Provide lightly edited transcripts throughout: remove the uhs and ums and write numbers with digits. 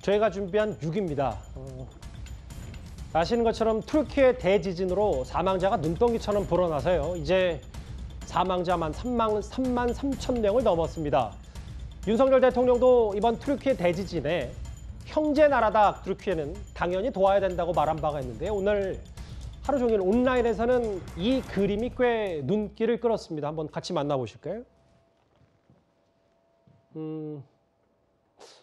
저희가 준비한 6입니다. 아시는 것처럼 튀르키예 대지진으로 사망자가 눈덩이처럼 불어나서요. 이제 사망자만 3만 3천 명을 넘었습니다. 윤석열 대통령도 이번 튀르키예 대지진에 형제 나라다 튀르키예는 당연히 도와야 된다고 말한 바가 있는데 오늘 하루 종일 온라인에서는 이 그림이 꽤 눈길을 끌었습니다. 한번 같이 만나보실까요?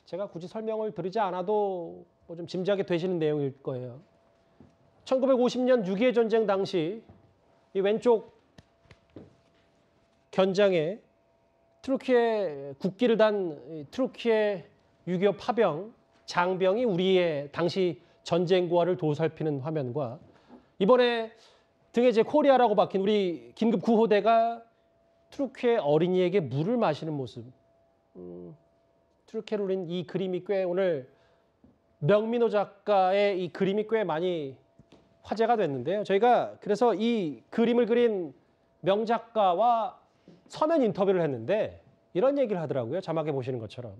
제가 굳이 설명을 드리지 않아도 뭐 좀 짐작이 되시는 내용일 거예요. 1950년 6.25 전쟁 당시 이 왼쪽 견장에 튀르키예 국기를 단 튀르키예 6.25 파병, 장병이 우리의 당시 전쟁 구화를 도살피는 화면과 이번에 등에 이제 코리아라고 박힌 우리 긴급 구호대가 튀르키예 어린이에게 물을 마시는 모습. 튀르키예로 그린 이 그림이 꽤 오늘 명민호 작가의 이 그림이 꽤 많이 화제가 됐는데요. 저희가 그래서 이 그림을 그린 명작가와 서면 인터뷰를 했는데 이런 얘기를 하더라고요. 자막에 보시는 것처럼.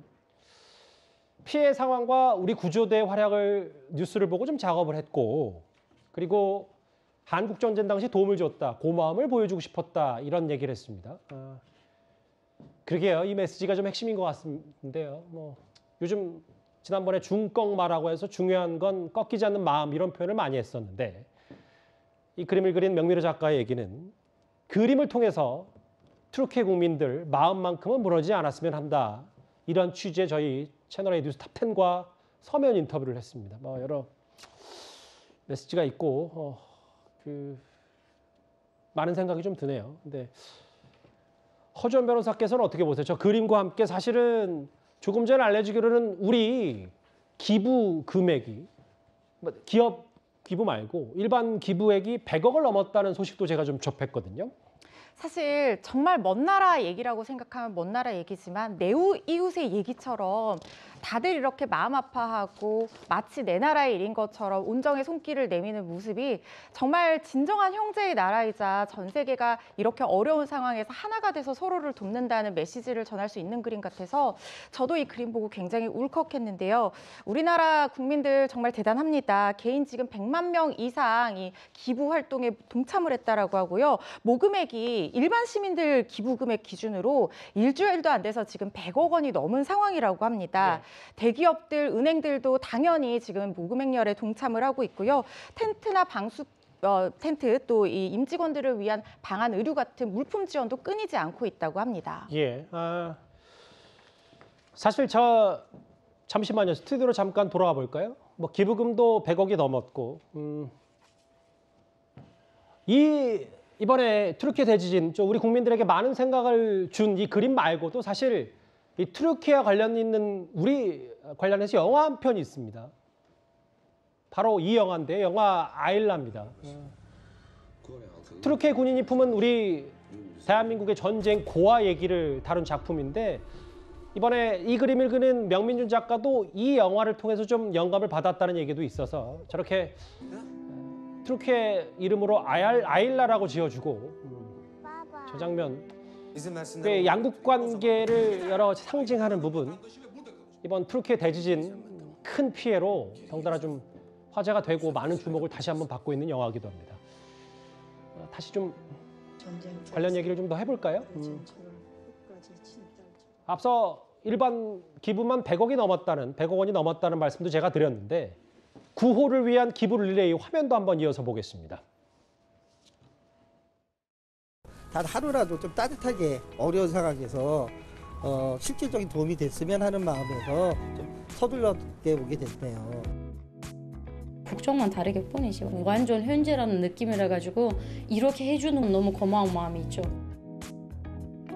피해 상황과 우리 구조대의 활약을 뉴스를 보고 좀 작업을 했고 그리고 한국전쟁 당시 도움을 줬다. 고마움을 보여주고 싶었다. 이런 얘기를 했습니다. 그러게요. 이 메시지가 좀 핵심인 것 같은데요. 뭐 요즘 지난번에 중꺽마라고 해서 중요한 건 꺾이지 않는 마음 이런 표현을 많이 했었는데 이 그림을 그린 명미로 작가의 얘기는 그림을 통해서 튀르키예 국민들 마음만큼은 무너지지 않았으면 한다. 이런 취지의 저희 채널A 뉴스 탑10과 서면 인터뷰를 했습니다. 뭐 여러 메시지가 있고 많은 생각이 좀 드네요. 근데 허주원 변호사께서는 어떻게 보세요? 저 그림과 함께 사실은 조금 전에 알려주기로는 우리 기부 금액이 기업 기부 말고 일반 기부액이 100억을 넘었다는 소식도 제가 좀 접했거든요. 사실 정말 먼 나라 얘기라고 생각하면 먼 나라 얘기지만 내 이웃의 얘기처럼 다들 이렇게 마음 아파하고 마치 내 나라의 일인 것처럼 온정의 손길을 내미는 모습이 정말 진정한 형제의 나라이자 전 세계가 이렇게 어려운 상황에서 하나가 돼서 서로를 돕는다는 메시지를 전할 수 있는 그림 같아서 저도 이 그림 보고 굉장히 울컥했는데요. 우리나라 국민들 정말 대단합니다. 개인 지금 100만 명 이상이 기부 활동에 동참을 했다라고 하고요. 모금액이 일반 시민들 기부 금액 기준으로 일주일도 안 돼서 지금 100억 원이 넘은 상황이라고 합니다. 네. 대기업들, 은행들도 당연히 지금 모금행렬에 동참을 하고 있고요. 텐트나 방수 텐트 또 이 임직원들을 위한 방한 의류 같은 물품 지원도 끊이지 않고 있다고 합니다. 예. 사실 잠시만요. 스튜디오로 잠깐 돌아와 볼까요? 뭐 기부금도 100억이 넘었고 이번에 튀르키예 대지진 우리 국민들에게 많은 생각을 준 이 그림 말고도 사실 이 튀르키예와 관련 있는 우리 관련해서 영화 한 편이 있습니다. 바로 이 영화인데 영화 아일라입니다. 튀르키예 군인이 품은 우리 대한민국의 전쟁 고아 얘기를 다룬 작품인데 이번에 이 그림을 그린 명민준 작가도 이 영화를 통해서 좀 영감을 받았다는 얘기도 있어서 저렇게 튀르키예 이름으로 아일라라고 지어주고 저 장면 꽤 양국 관계를 여러 상징하는 부분 이번 튀르키예 대지진 큰 피해로 덩달아 좀 화제가 되고 많은 주목을 다시 한번 받고 있는 영화이기도 합니다. 다시 좀 관련 얘기를 좀 더 해볼까요? 앞서 일반 기부만 100억 원이 넘었다는 말씀도 제가 드렸는데 구호를 위한 기부 릴레이 화면도 한번 이어서 보겠습니다. 단 하루라도 좀 따뜻하게 어려운 상황에서 실질적인 도움이 됐으면 하는 마음에서 좀 서둘러게 오게 됐네요. 국적만 다르게 뿐이지 완전 현재라는 느낌이라 가지고 이렇게 해주는 너무 고마운 마음이 있죠.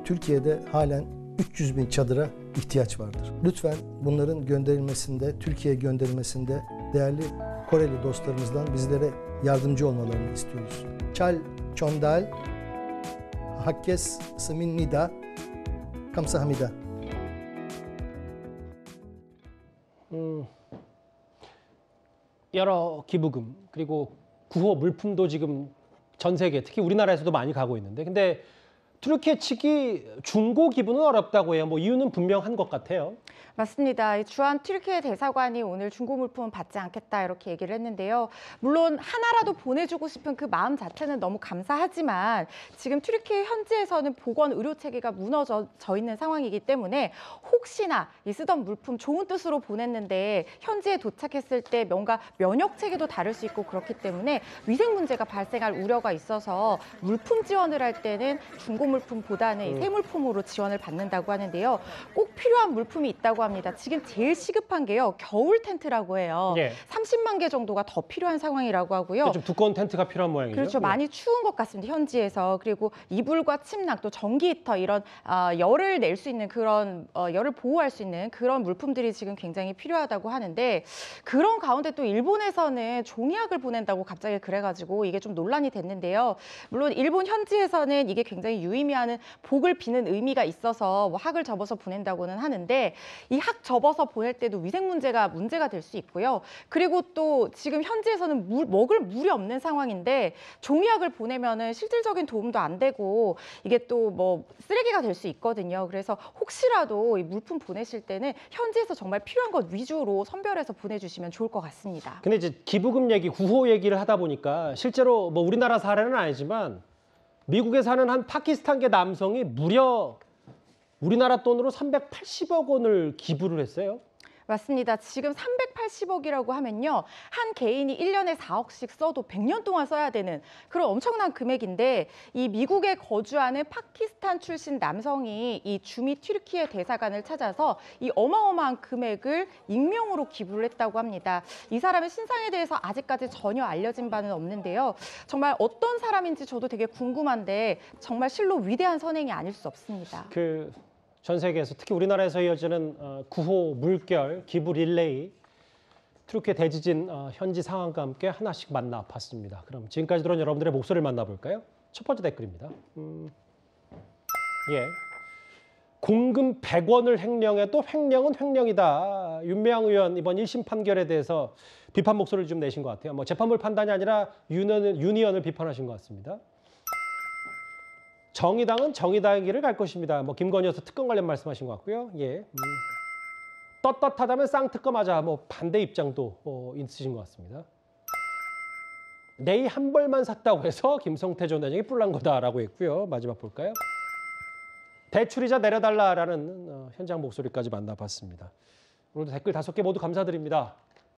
Türkiye'de halen 300 bin çadıra ihtiyaç vardır. Lütfen bunların gönderilmesinde, Türkiye'ye gönderilmesinde değerli Koreli dostlarımızdan bizlere yardımcı olmalarını istiyoruz. Chal Chondal Hakkes Sminida Kamsahamida. 여러 기부금 그리고 구호 물품도 지금 전 세계 특히 우리나라에서도 많이 가고 있는데 근데 튀르키예 측이 중고 기부는 어렵다고 해요. 뭐 이유는 분명한 것 같아요. 맞습니다. 이 주한 튀르키예 대사관이 오늘 중고 물품은 받지 않겠다 이렇게 얘기를 했는데요. 물론 하나라도 보내주고 싶은 그 마음 자체는 너무 감사하지만 지금 튀르키예 현지에서는 보건 의료 체계가 무너져 있는 상황이기 때문에 혹시나 이 쓰던 물품 좋은 뜻으로 보냈는데 현지에 도착했을 때 뭔가 면역 체계도 다를 수 있고 그렇기 때문에 위생 문제가 발생할 우려가 있어서 물품 지원을 할 때는 중고 물품보다는 이 새 물품으로 지원을 받는다고 하는데요. 꼭 필요한 물품이 있다고 합니다. 지금 제일 시급한 게요. 겨울 텐트라고 해요. 예. 30만 개 정도가 더 필요한 상황이라고 하고요. 좀 두꺼운 텐트가 필요한 모양이죠. 그렇죠. 예. 많이 추운 것 같습니다. 현지에서. 그리고 이불과 침낭 또 전기 히터 이런 열을 낼 수 있는 그런 열을 보호할 수 있는 그런 물품들이 지금 굉장히 필요하다고 하는데 그런 가운데 또 일본에서는 종이학을 보낸다고 갑자기 그래가지고 이게 좀 논란이 됐는데요. 물론 일본 현지에서는 이게 굉장히 유의미하는 복을 비는 의미가 있어서 뭐 학을 접어서 보낸다고는 하는데 이 학 접어서 보낼 때도 위생 문제가 될 수 있고요. 그리고 또 지금 현지에서는 먹을 물이 없는 상황인데 종이학을 보내면은 실질적인 도움도 안 되고 이게 또 뭐 쓰레기가 될 수 있거든요. 그래서 혹시라도 이 물품 보내실 때는 현지에서 정말 필요한 것 위주로 선별해서 보내주시면 좋을 것 같습니다. 근데 이제 기부금 얘기, 구호 얘기를 하다 보니까 실제로 뭐 우리나라 사례는 아니지만 미국에 사는 한 파키스탄계 남성이 무려 우리나라 돈으로 380억 원을 기부를 했어요. 맞습니다. 지금 380억이라고 하면요. 한 개인이 1년에 4억씩 써도 100년 동안 써야 되는 그런 엄청난 금액인데 이 미국에 거주하는 파키스탄 출신 남성이 이 주미 튀르키예 대사관을 찾아서 이 어마어마한 금액을 익명으로 기부를 했다고 합니다. 이 사람의 신상에 대해서 아직까지 전혀 알려진 바는 없는데요. 정말 어떤 사람인지 저도 되게 궁금한데 정말 실로 위대한 선행이 아닐 수 없습니다. 전 세계에서 특히 우리나라에서 이어지는 구호, 물결, 기부 릴레이, 튀르키예 대지진 현지 상황과 함께 하나씩 만나봤습니다. 그럼 지금까지 들은 여러분들의 목소리를 만나볼까요? 첫 번째 댓글입니다. 예. 공금 100원을 횡령해도 횡령은 횡령이다. 윤미향 의원 이번 1심 판결에 대해서 비판 목소리를 좀 내신 것 같아요. 뭐 재판부 판단이 아니라 윤 의원을 비판하신 것 같습니다. 정의당은 정의당의 길을 갈 것입니다. 뭐 김건희 여사 특검 관련 말씀하신 것 같고요. 예. 떳떳하다면 쌍특검하자. 뭐 반대 입장도 있으신 것 같습니다. 네이 한 벌만 샀다고 해서 김성태 전 회장이 뿔난 거다라고 했고요. 마지막 볼까요? 대출이자 내려달라라는 현장 목소리까지 만나봤습니다. 오늘도 댓글 5개 모두 감사드립니다.